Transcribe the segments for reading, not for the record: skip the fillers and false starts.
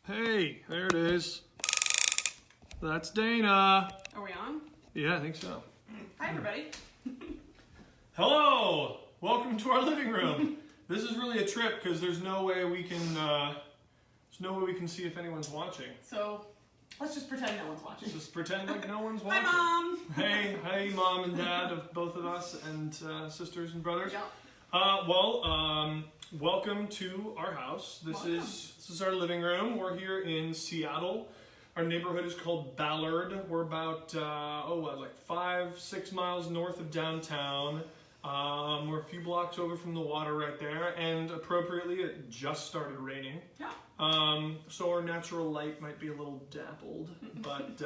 Hey, there it is. That's Dana. Are we on? Yeah, I think so. Hi, everybody. Hello! Welcome to our living room. This is really a trip because there's no way we can see if anyone's watching. So, let's just pretend no one's watching. Just pretend like no one's watching. Hi, Mom! Hey, Mom and Dad of both of us, and sisters and brothers. Yep. Welcome to our house. This Welcome. is our living room. We're here in Seattle. Our neighborhood is called Ballard. We're about 5-6 miles north of downtown. We're a few blocks over from the water right there, and appropriately, it just started raining. Yeah. So our natural light might be a little dappled, but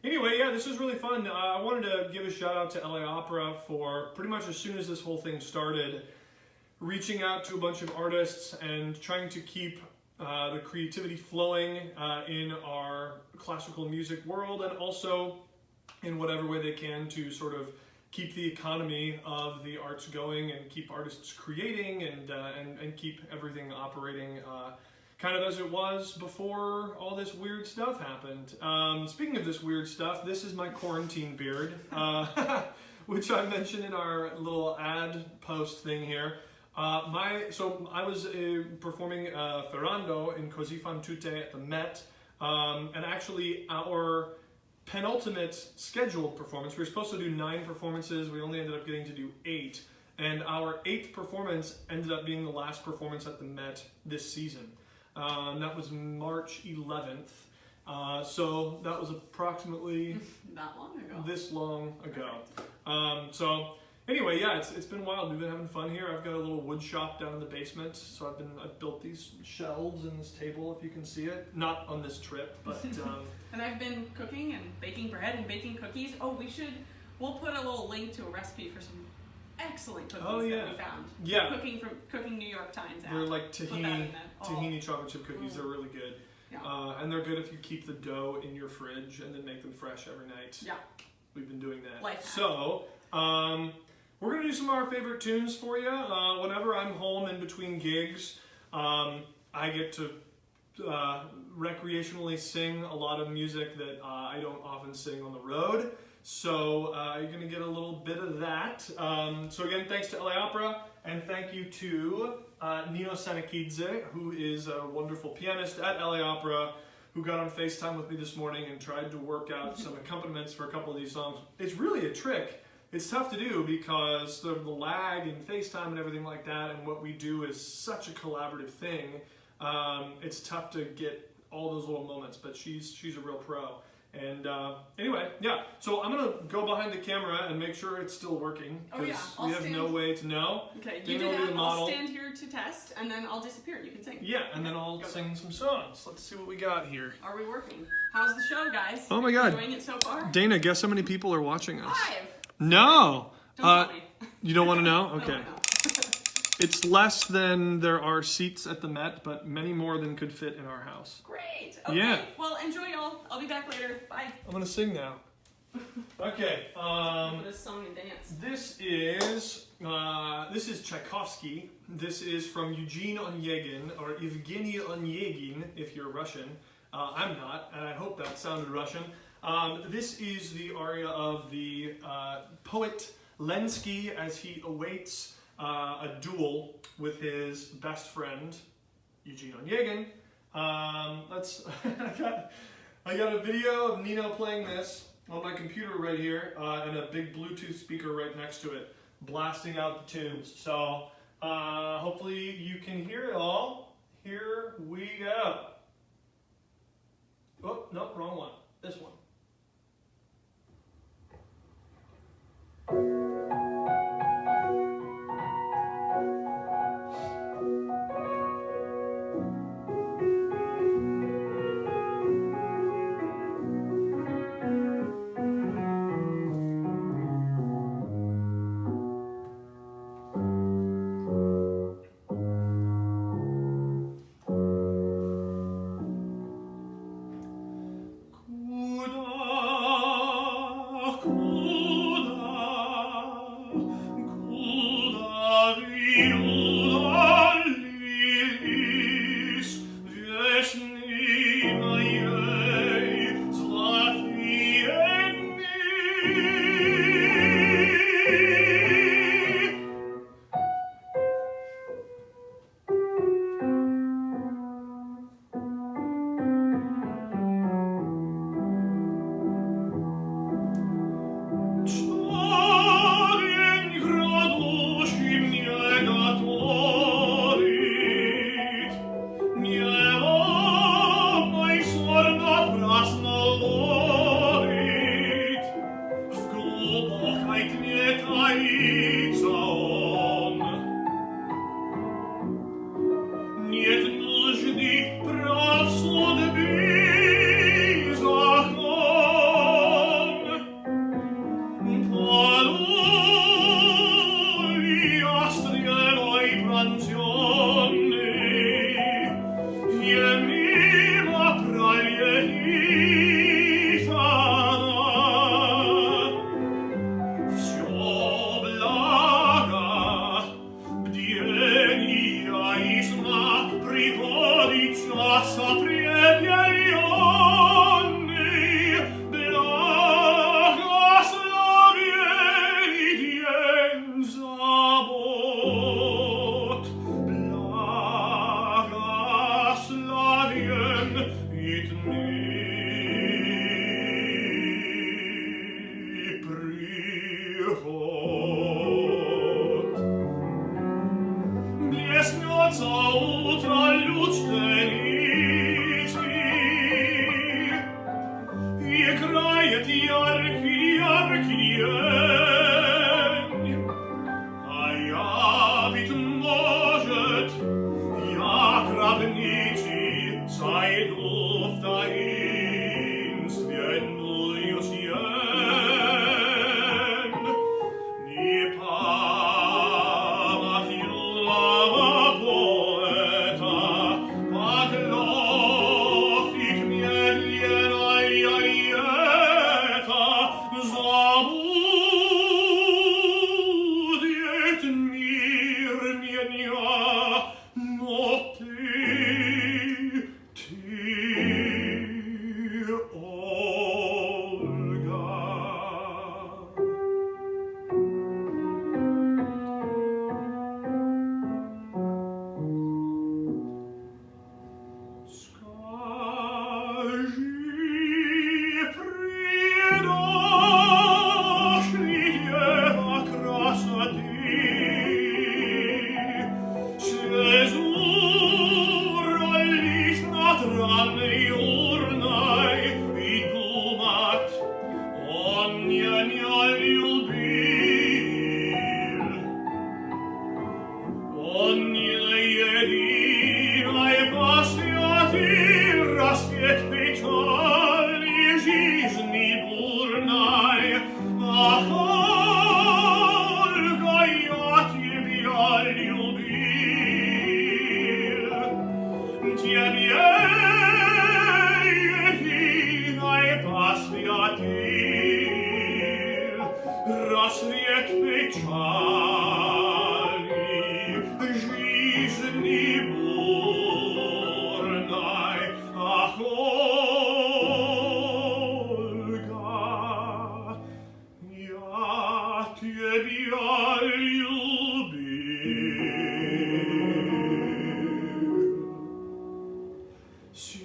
anyway, yeah, this is really fun. I wanted to give a shout out to LA Opera for pretty much as soon as this whole thing started, reaching out to a bunch of artists and trying to keep the creativity flowing in our classical music world, and also in whatever way they can to sort of keep the economy of the arts going and keep artists creating and keep everything operating kind of as it was before all this weird stuff happened. Speaking of this weird stuff, this is my quarantine beard, which I mentioned in our little ad post thing here. So I was performing Ferrando in Così fan tutte at the Met, and actually our penultimate scheduled performance, we were supposed to do 9 performances, we only ended up getting to do 8, and our 8th performance ended up being the last performance at the Met this season. That was March 11th, so that was approximately Not long ago. this long ago. So anyway, yeah, it's been wild. We've been having fun here. I've got a little wood shop down in the basement, so I've built these shelves and this table, if you can see it. Not on this trip, but And I've been cooking and baking bread and baking cookies. Oh, we'll put a little link to a recipe for some excellent cookies that we found. Yeah. Cooking New York Times app. They're like tahini Oh. chocolate chip cookies. They're really good. Yeah. And they're good if you keep the dough in your fridge and then make them fresh every night. Yeah. We've been doing that. Life hack. So, we're going to do some of our favorite tunes for you. Whenever I'm home in between gigs, I get to recreationally sing a lot of music that I don't often sing on the road. So you're going to get a little bit of that. So again, thanks to LA Opera, and thank you to Nino Sanakidze, who is a wonderful pianist at LA Opera, who got on FaceTime with me this morning and tried to work out some accompaniments for a couple of these songs. It's really a trick. It's tough to do because the lag and FaceTime and everything like that, and what we do is such a collaborative thing. It's tough to get all those little moments, but she's a real pro. And anyway, yeah, so I'm going to go behind the camera and make sure it's still working, because we have no way to know. Okay, you do that. I'll stand here to test, and then I'll disappear. You can sing. Yeah, and then I'll sing some songs. Let's see what we got here. Are we working? How's the show, guys? Oh my God. Enjoying it so far? Dana, guess how many people are watching us? 5. No! Don't tell me. You don't want to know? I Okay. don't know. It's less than there are seats at the Met, but many more than could fit in our house. Great. Okay. Yeah. Well, enjoy, y'all. I'll be back later. Bye. I'm going to sing now. Okay. For this song and dance. This is Tchaikovsky. This is from Eugene Onegin, or Evgeny Onegin, if you're Russian. I'm not, and I hope that sounded Russian. This is the aria of the poet Lenski as he awaits a duel with his best friend, Eugene Onegin. I got a video of Nino playing this on my computer right here, and a big Bluetooth speaker right next to it, blasting out the tunes. So hopefully you can hear it all. Here we go. Oh, no, wrong one. This one.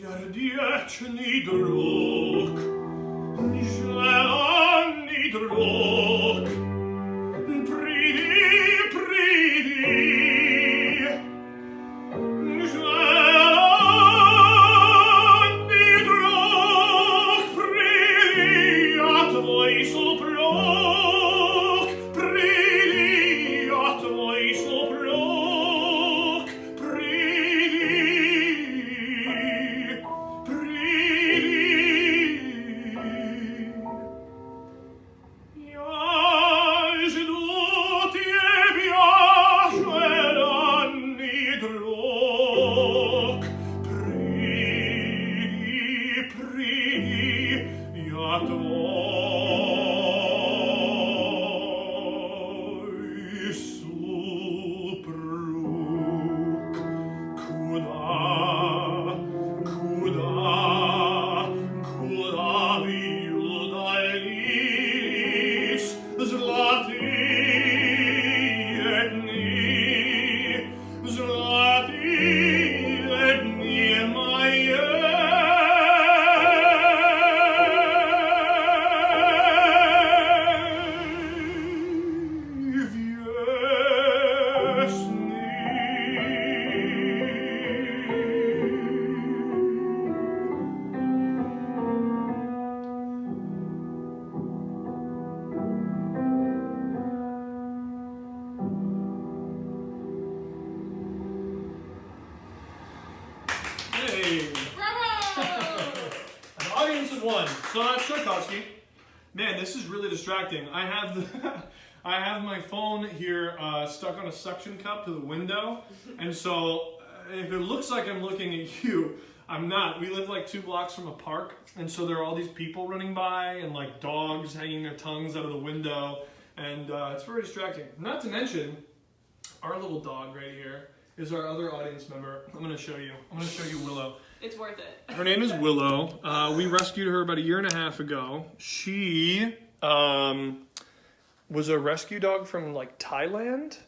Serdieczny drog, zielony drog, przyjdzie, zielony drog, przyjdzie, a twój suprog, przyjdzie, a twój suprog, Man, this is really distracting. I have my phone here stuck on a suction cup to the window, and so if it looks like I'm looking at you, I'm not. We live like 2 blocks from a park, and so there are all these people running by and like dogs hanging their tongues out of the window, and it's very distracting. Not to mention, our little dog right here is our other audience member. I'm going to show you Willow. It's worth it. Her name is Willow. We rescued her about 1.5 years ago. She was a rescue dog from like Thailand,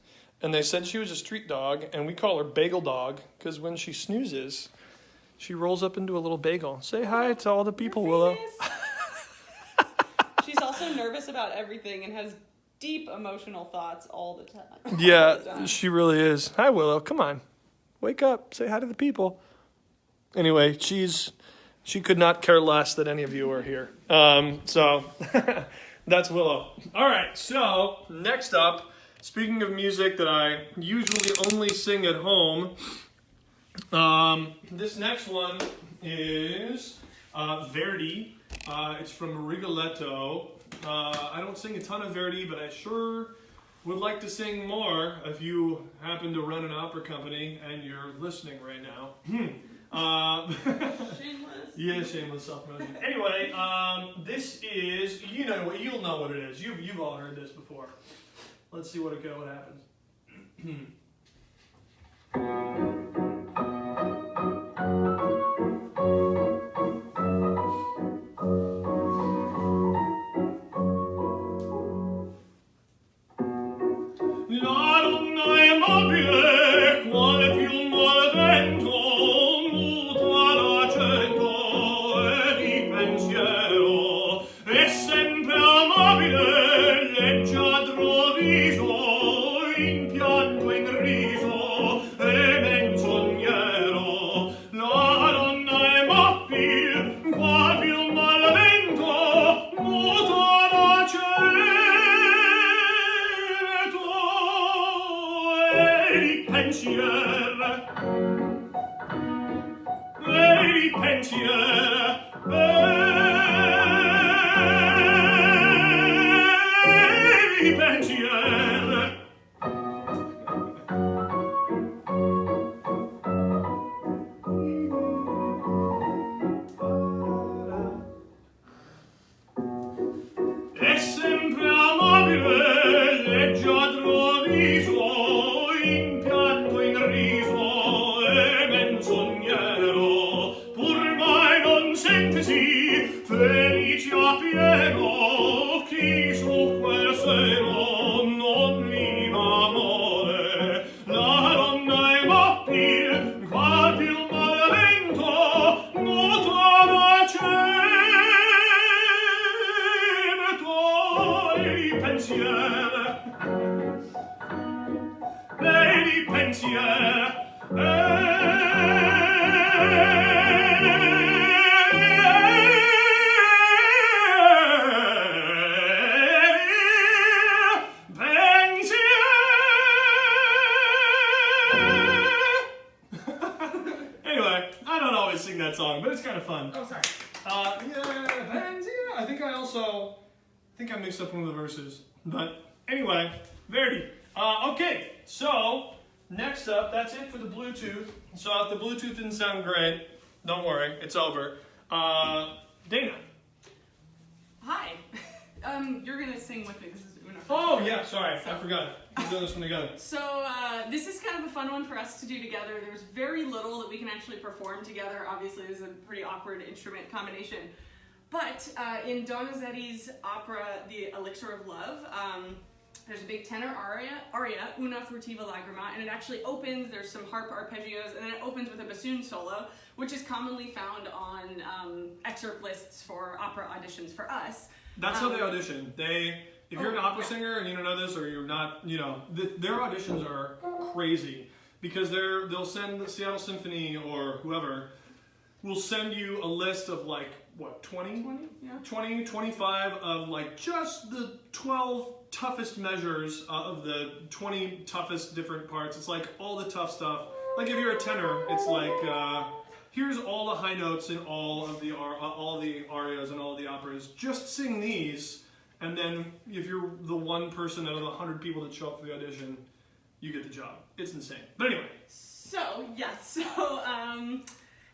and they said she was a street dog, and we call her Bagel Dog because when she snoozes, she rolls up into a little bagel. Say hi to all the people, Willow. She's also nervous about everything and has deep emotional thoughts all the time. Yeah, she really is. Hi, Willow. Come on. Wake up. Say hi to the people. Anyway, she could not care less that any of you are here. So that's Willow. All right, so next up, speaking of music that I usually only sing at home, this next one is Verdi. It's from Rigoletto. I don't sing a ton of Verdi, but I sure would like to sing more if you happen to run an opera company and you're listening right now. Shameless. Yeah, shameless self-promotion. Anyway, this is, you'll know what it is. You've all heard this before. Let's see what happens. That song, but it's kind of fun. Oh, sorry. I think I mixed up one of the verses. But anyway, Verdi. Okay, so next up, that's it for the Bluetooth. So if the Bluetooth didn't sound great, don't worry, it's over. Dana. Hi. You're gonna sing with me. This is Una. Oh yeah, sorry, I forgot. We're doing this one together. So this is kind of a fun one for us to do together. There's very little that we can actually perform together. Obviously, this is a pretty awkward instrument combination. But in Donizetti's opera, The Elixir of Love, there's a big tenor aria, Una furtiva lagrima, and it actually opens, there's some harp arpeggios, and then it opens with a bassoon solo, which is commonly found on excerpt lists for opera auditions for us. That's how they audition. If you're an opera singer and you don't know this, or you're not, their auditions are crazy because they'll send the Seattle Symphony or whoever will send you a list of like, what, 20? 20, 25 of like just the 12 toughest measures of the 20 toughest different parts. It's like all the tough stuff. Like if you're a tenor, it's like, here's all the high notes in all the arias and all the operas. Just sing these, and then if you're the one person out of the 100 people that show up for the audition, you get the job. It's insane. But anyway.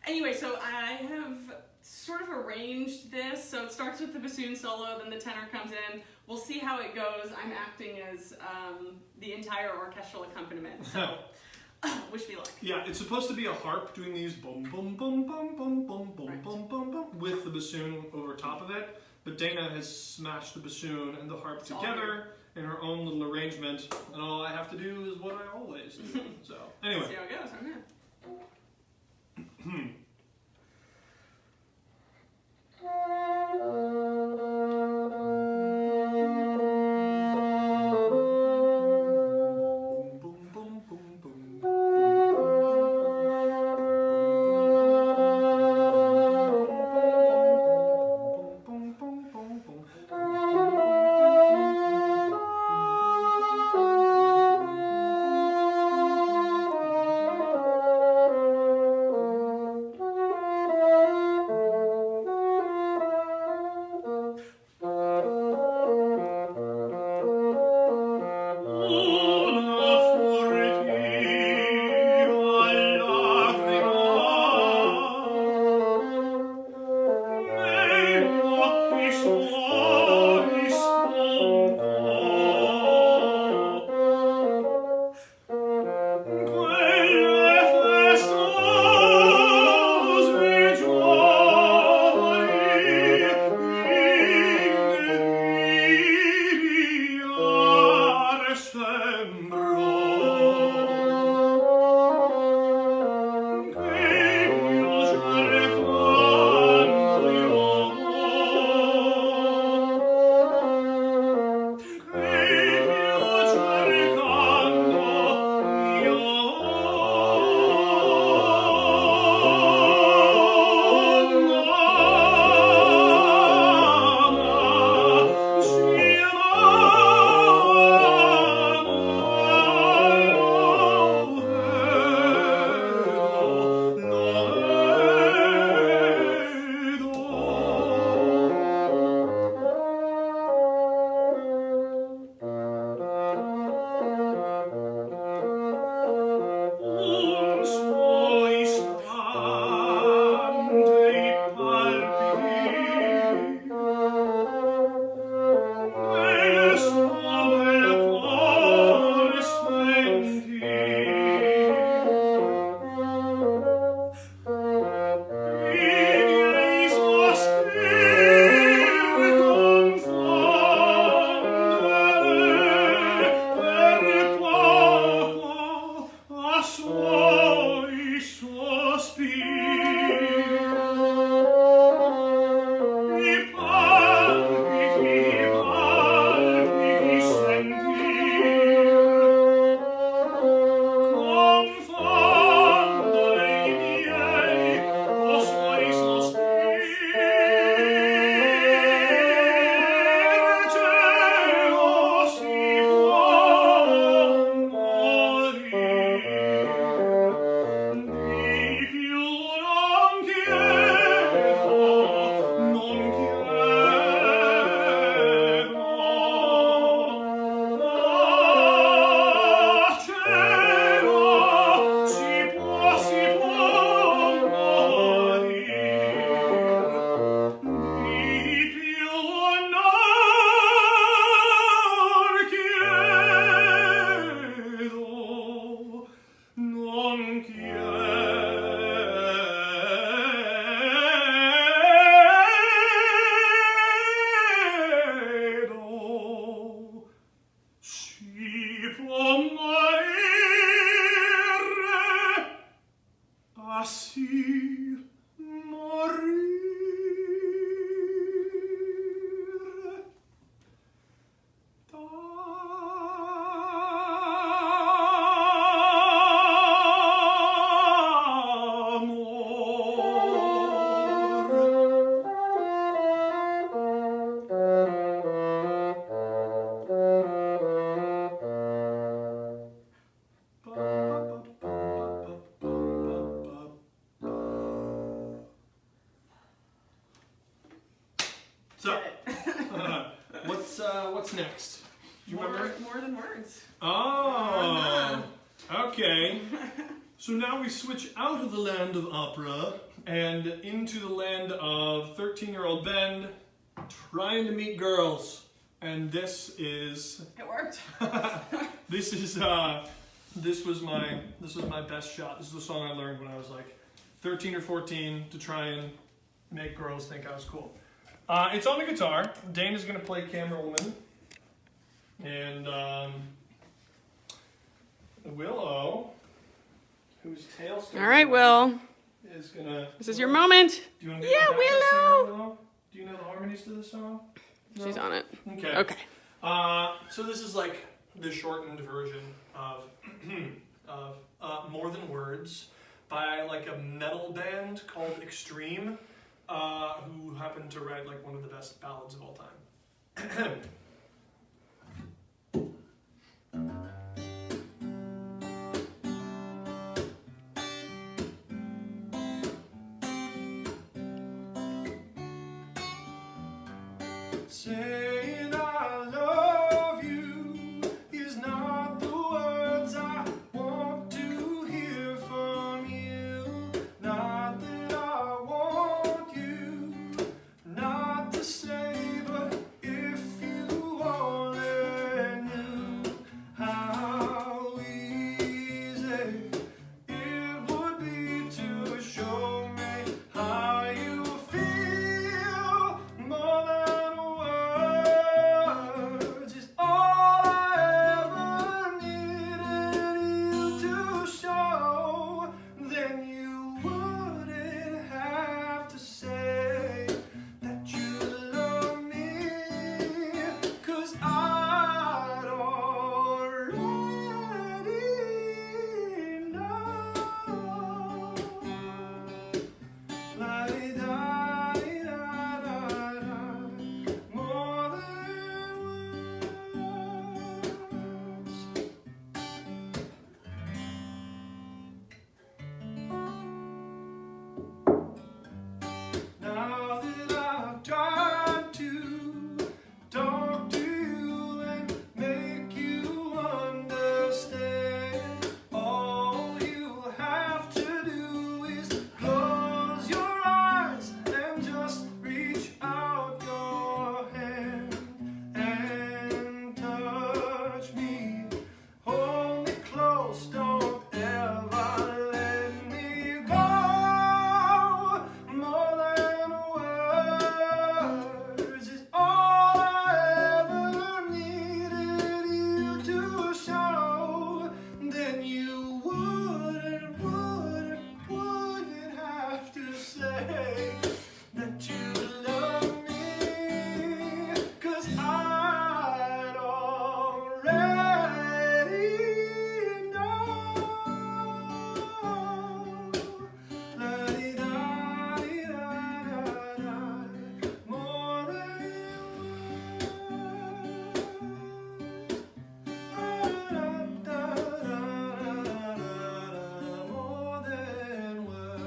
Anyway, so I have sort of arranged this. So it starts with the bassoon solo, then the tenor comes in. We'll see how it goes. I'm acting as the entire orchestral accompaniment. So Wish me luck. Yeah, it's supposed to be a harp doing these bum bum bum bum bum bum bum bum bum bum with the bassoon over top of it. But Dana has smashed the bassoon and the harp together in her own little arrangement, and all I have to do is what I always do. So anyway. See how it goes, okay. So, what's next? Do you remember? More than words. Oh, okay. So now we switch out of the land of opera and into the land of 13-year-old Ben trying to meet girls. And this is... It worked. this is this was my best shot. This is the song I learned when I was like 13 or 14 to try and make girls think I was cool. It's on the guitar. Dana's gonna play Camera Woman, and Willow, whose tail still. All right, Will. Is gonna. This is your moment. Do you want to Yeah, Willow. Willow? Do you know the harmonies to this song? No? She's on it. Okay. Okay. So this is like the shortened version of More Than Words by like a metal band called Extreme, who happened to write like one of the best ballads of all time. Saying I love you is not the words I want to hear from you. Not that I want you not to say, but if you only knew how easy it would be to show me how you feel more than words is all I ever needed you to show. Then you wouldn't have to say that you love me, 'cause I'd already know. La-di-da-di-da-da-da, more than words. Now that I've tried to talk to you and make you understand, all you have to do is close your eyes and just reach out your hand and touch me. Hold me close, don't ever let me go. More than words is all I ever needed you to show. Then you wouldn't have to say that you love me, 'cause I'd already know. La-di-da-di-da-da-da, more than words. Da-da-da-da-da-da, more than words.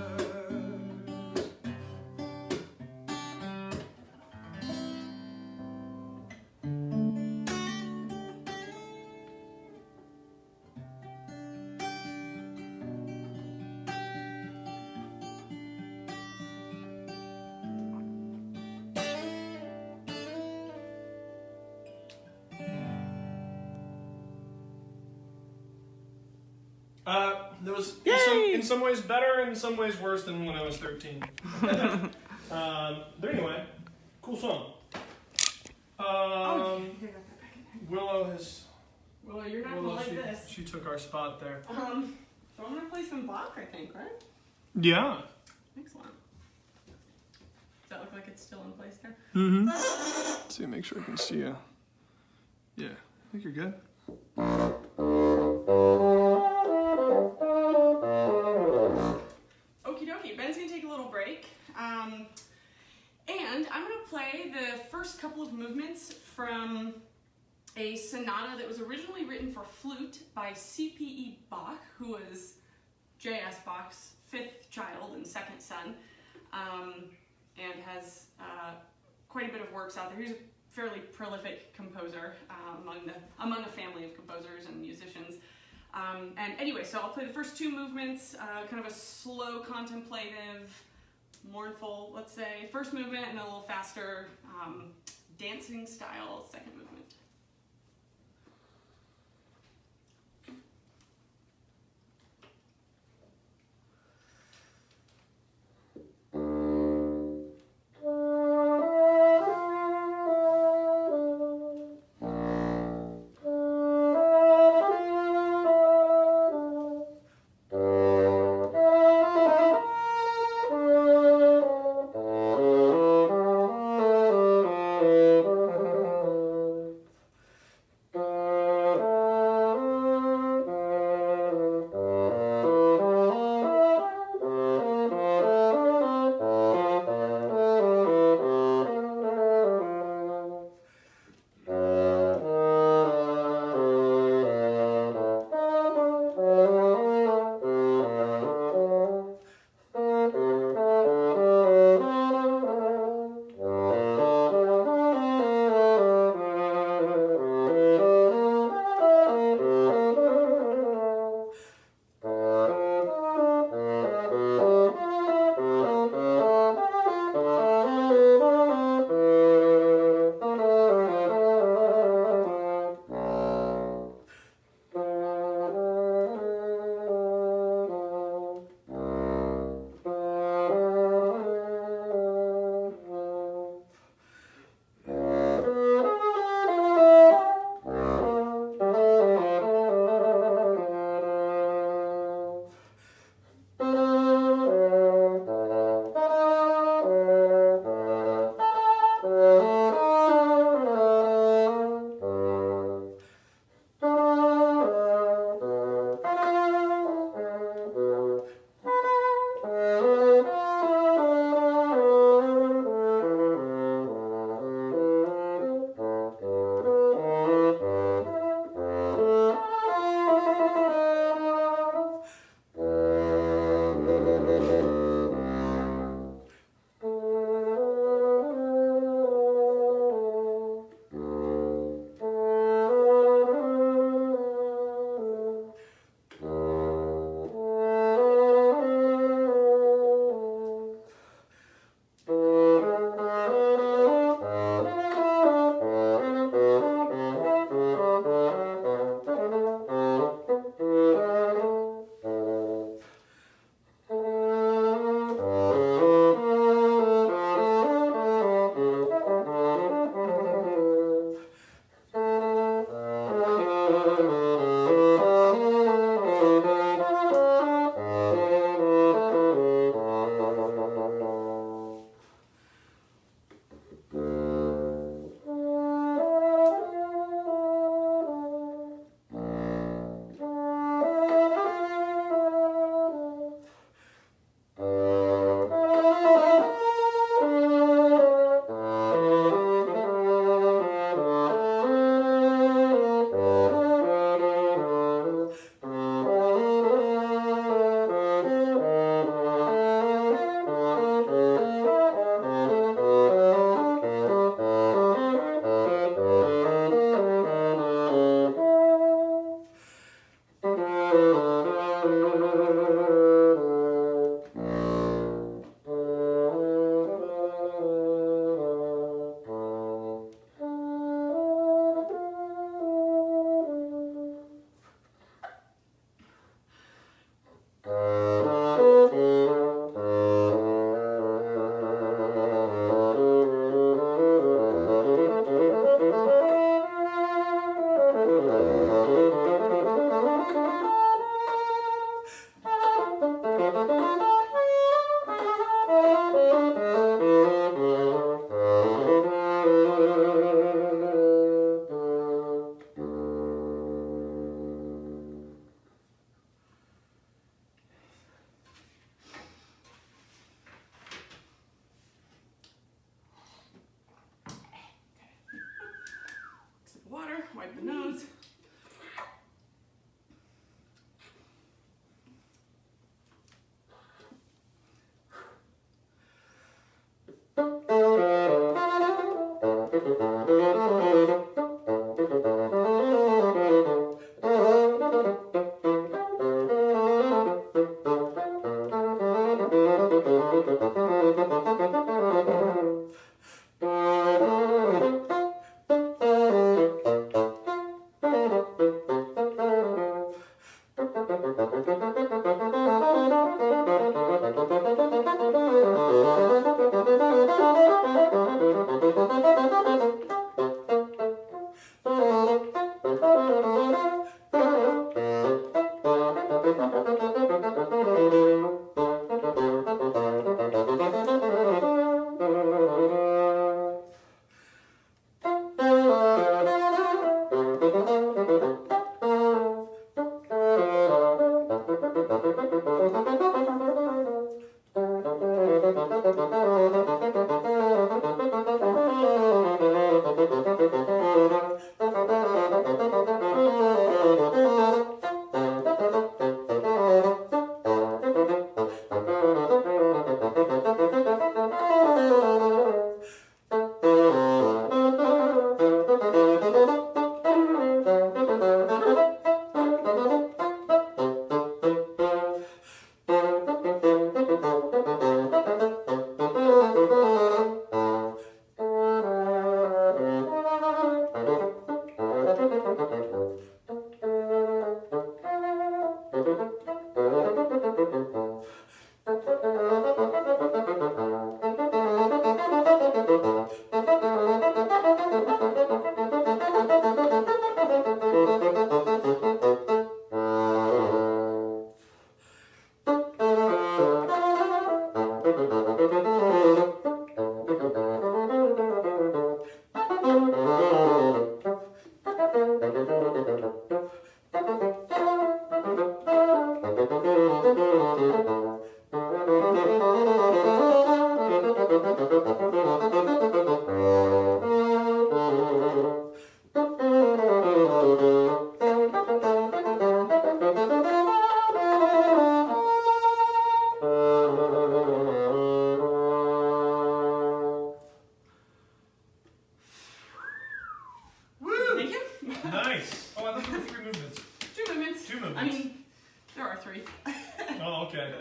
There was in some ways better, in some ways worse than when I was 13. But anyway, cool song. Willow has. Well, you're not gonna like this. She took our spot there. So I'm gonna play some Bach, I think, right? Yeah. Excellent. Does that look like it's still in place there? Mm-hmm. Let's see, make sure I can see you. Yeah, I think you're good. Okie dokie. Ben's gonna take a little break. And I'm gonna play the first couple of movements from a sonata that was originally written for flute by C.P.E. Bach, who was J.S. Bach's fifth child and second son, and has quite a bit of works out there. He's a fairly prolific composer among a family of composers and musicians. And anyway, so I'll play the first two movements, kind of a slow, contemplative, mournful, let's say, first movement, and a little faster, dancing style second movement.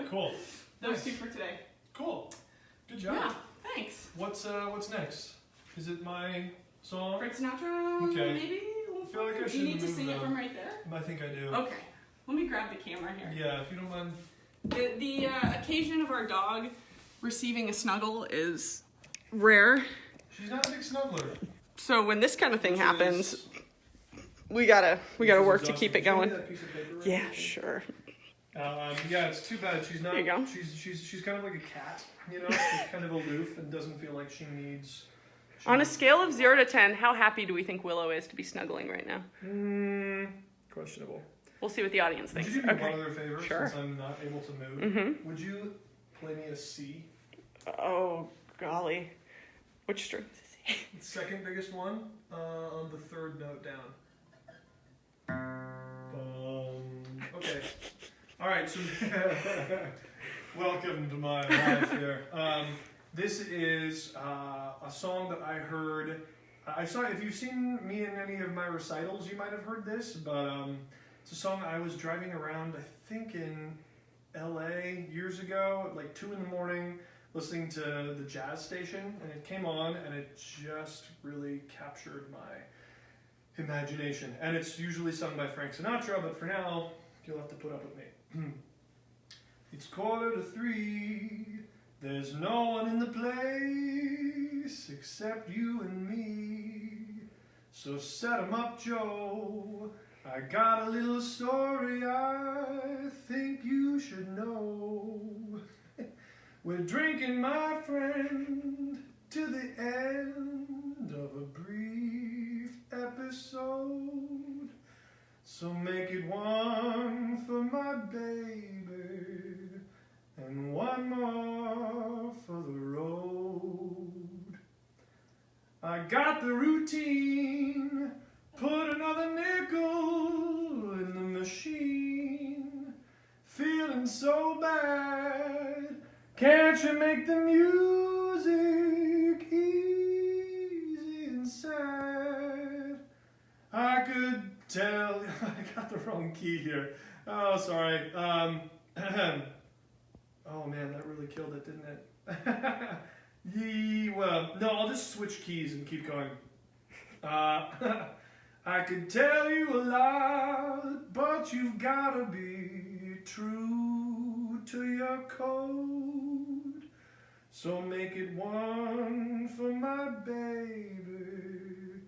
Cool. Those Nice. two for today. Cool. Good job. Yeah, thanks. What's next? Is it my song? Frank Sinatra, Okay. maybe? I feel like I You should need to move sing it them. from right there? I think I do. Okay. Let me grab the camera here. Yeah, if you don't mind. The occasion of our dog receiving a snuggle is rare. She's not a big snuggler. So when this kind of thing Which happens, is- we gotta which is work to exhausting. keep it Can you going. give me that piece of paper right Yeah, there? sure. Yeah, it's too bad she's not. There you go. She's kind of like a cat, you know. She's kind of aloof and doesn't feel like she needs. On a scale of 0 to 10, how happy do we think Willow is to be snuggling right now? Questionable. We'll see what the audience Would thinks. you do me Okay. one other favor Sure. since I'm not able to move? Mm-hmm. Would you play me a C? Oh, golly. Which string is he? The second biggest one on the third note down. Okay. All right. So welcome to my life here. This is a song that I heard. I saw. If you've seen me in any of my recitals, you might have heard this. But it's a song I was driving around. I think in L.A. years ago, at like 2 a.m, listening to the jazz station, and it came on, and it just really captured my imagination. And it's usually sung by Frank Sinatra, but for now, you'll have to put up with me. It's 2:45. There's no one in the place except you and me. So set 'em up, Joe. I got a little story I think you should know. We're drinking, my friend, to the end of a brief episode. So make it one for my baby and one more for the road. I got the routine, put another nickel in the machine. Feeling so bad, can't you make the music easy and sad? I could tell. I got the wrong key here. Oh, sorry. Oh man, that really killed it, didn't it? Well, no, I'll just switch keys and keep going. I could tell you a lot, but you've gotta be true to your code. So make it one for my baby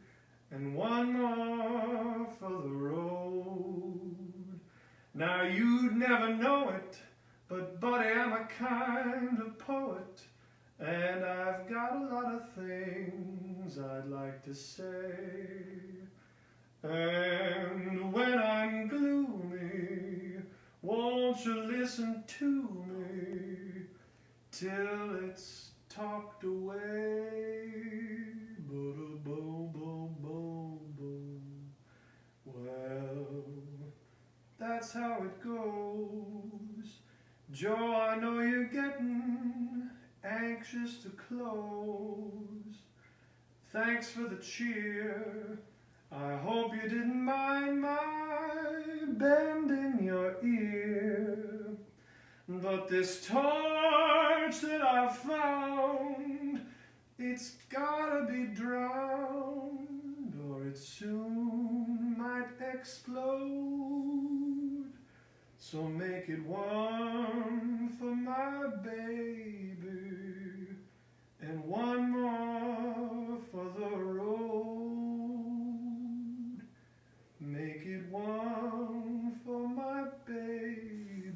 and one more for the road. Now you'd never know it, but buddy, I'm a kind of poet, and I've got a lot of things I'd like to say. And when I'm gloomy, won't you listen to me till it's talked away? Well, that's how it goes. Joe, I know you're getting anxious to close. Thanks for the cheer. I hope you didn't mind my bending your ear. But this torch that I found, it's gotta be drowned, or it soon might explode. So make it one for my baby and one more for the road. Make it one for my baby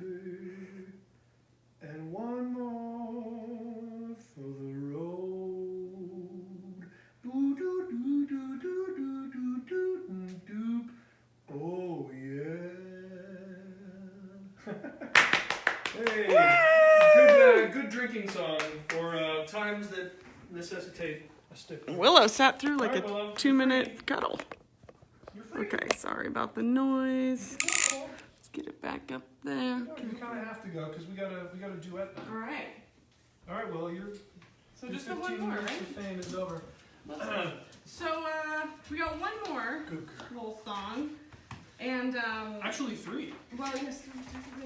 and one more for the road. Doo doo doo doo doo doo doo doo doo. Oh yeah. Hey, good drinking song for times that necessitate a stick. Willow sat through like Alright, Willow, a 2-minute cuddle. You're free. Okay, sorry about the noise. Let's get it back up there. No, you kind of have to go because we got a duet now. All right. All right, well, your So just the one more, minutes right? of fame is over. So we got one more Good girl. little song, and Actually, 3. well, yes,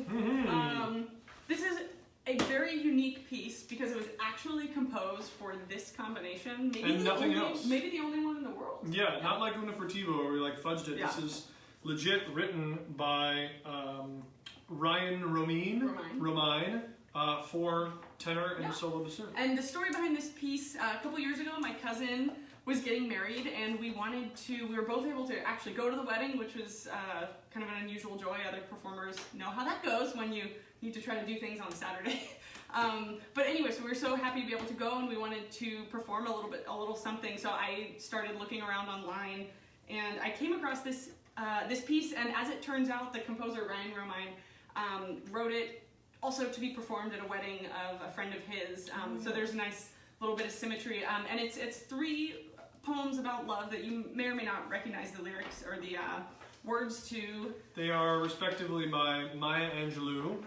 Mm-hmm. This is a very unique piece because it was actually composed for this combination. Maybe And nothing else. Maybe the only one in the world. Yeah, not like Una Furtivo where we like fudged it. Yeah. This is legit written by Ryan Romine for tenor and solo bassoon. And the story behind this piece, a couple years ago, my cousin was getting married, and we were both able to actually go to the wedding, which was kind of an unusual joy. Other performers know how that goes when you need to try to do things on Saturday. But anyway, so we were so happy to be able to go, and we wanted to perform a little something. So I started looking around online, and I came across this piece. And as it turns out, the composer Ryan Romine wrote it also to be performed at a wedding of a friend of his. So there's a nice little bit of symmetry, and it's 3 poems about love that you may or may not recognize the lyrics or the words to. They are respectively by Maya Angelou.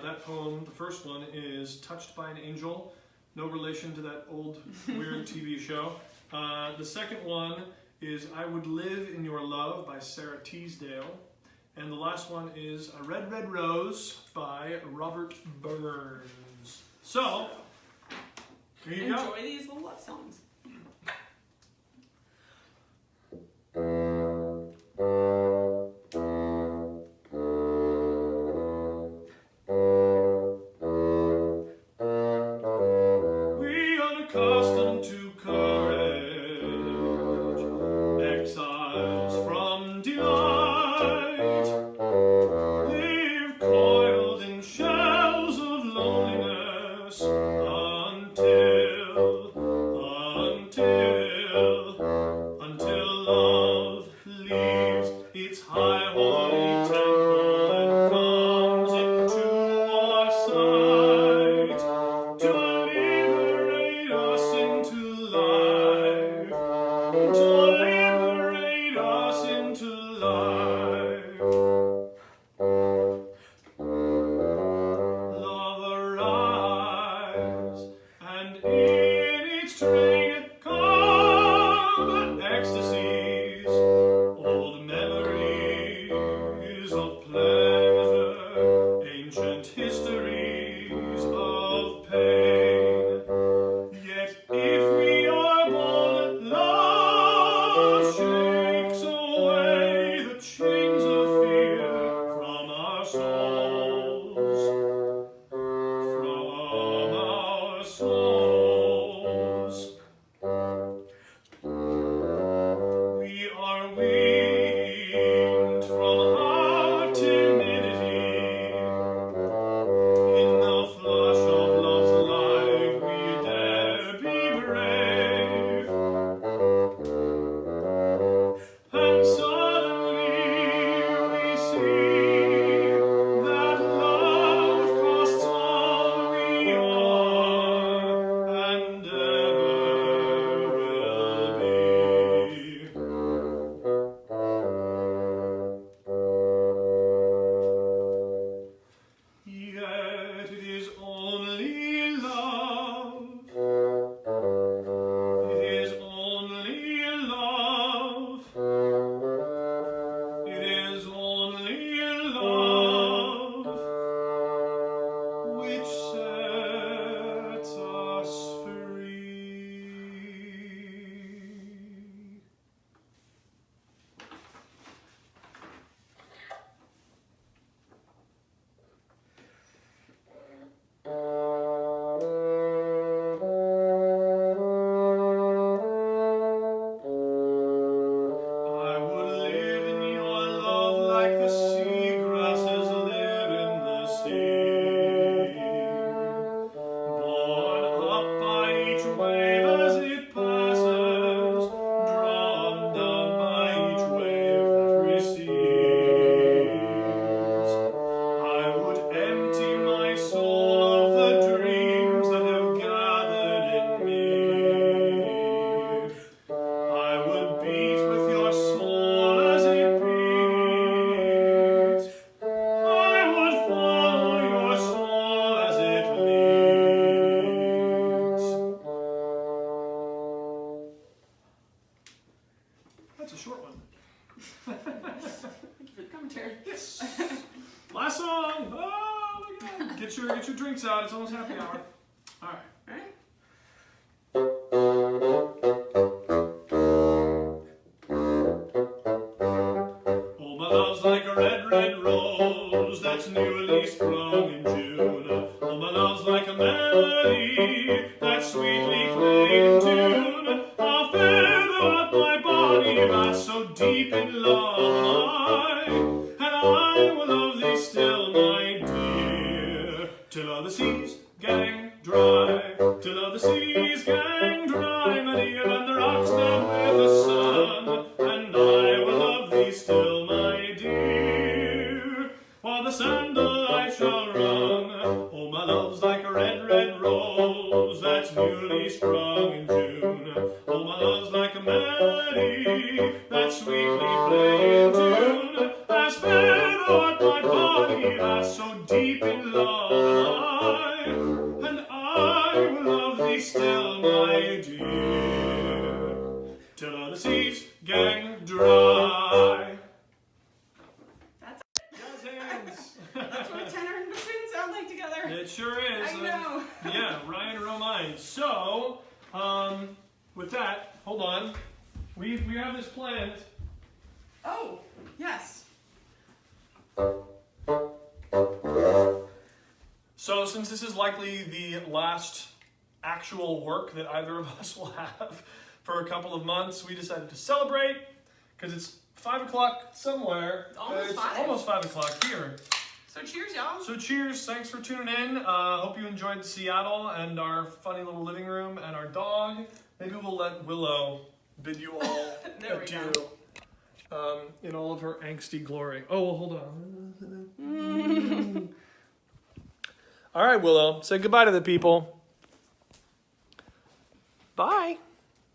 That poem, the first one, is Touched by an Angel, no relation to that old weird TV show. The second one is I Would Live in Your Love by Sarah Teasdale. And the last one is A Red Red Rose by Robert Burns. So, here you go. Enjoy these little love songs. We unaccustomed to courage, exiles from delight, live coiled in shells of loneliness until love leaves its high holy temple and comes into our sight to liberate us into life, to liberate us into life. Love arise, and in its train come ecstasies, old memories of pleasure, ancient histories of pain. Yet if we are born, love shakes away the chains of fear from our souls, from our souls. We are weaned from our timidity. In the flush of love's life, we dare be brave. And suddenly we see that love costs all we are and ever will be. Yet it is only love. It is only love. It is only love which sets us free. I would live in your love like the sea grasses live in the sea, borne up by each wave as it passes, drawn down by each wave that recedes. I would empty my soul of the dreams that have gathered in me. I would beat with your soul as it beats. I would follow your soul as it leads. Get your drinks out. It's almost happy hour. All right. All right. Oh, my love's like a red, red rose that's newly sprung in June. Oh, my love's like a melody that's sweetly played in tune. A feather up my body that's so deep in love. And I will love thee still, my dear, till all the seas gang dry. Till all the seas gang dry, my dear, and the rocks melt with the sun. And I will love thee still, my dear, while the sandal life shall run. Oh, my love's like a red, red rose that's newly sprung in June. Oh, my love's like a melody that's sweetly played in tune. As feather on my body that's so deep in love. And I will love thee still, my dear, till all the seas gang dry. That's Jazz hands. that's what a tenor and bassoon sound like together. It sure is. I know. Yeah, Ryan Romine. So, with that, hold on. We have this planned. Oh, yes. So, since this is likely the last actual work that either of us will have for a couple of months, we decided to celebrate because it's 5 o'clock somewhere. Almost it's 5. almost 5 o'clock here. So cheers, y'all. So cheers, thanks for tuning in. Hope you enjoyed Seattle and our funny little living room and our dog. Maybe we'll let Willow bid you all There we adieu go. in all of her angsty glory. Oh, well, hold on. All right, Willow, say goodbye to the people. Bye.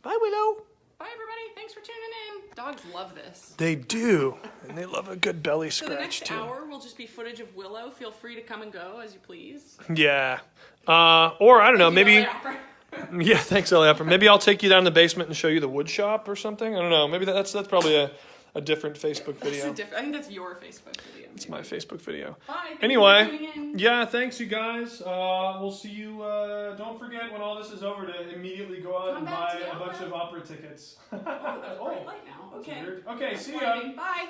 Bye, Willow. Bye, everybody. Thanks for tuning in. Dogs love this. They do, and they love a good belly So scratch, the next too. hour will just be footage of Willow. Feel free to come and go as you please. Yeah. Or, I don't know, Thank you, maybe... LA Opera. Yeah, thanks, Eliapper. Maybe I'll take you down the basement and show you the wood shop or something. I don't know. Maybe that's probably a different Facebook video. I think that's your Facebook video. It's my Facebook video. Bye. Thank you for Anyway, tuning in. yeah, thanks, you guys. We'll see you. Don't forget when all this is over to immediately go out Come and back buy to the a bunch opera. of opera tickets. Oh, there's bright light now. That's Okay. weird. Okay, see ya. Bye.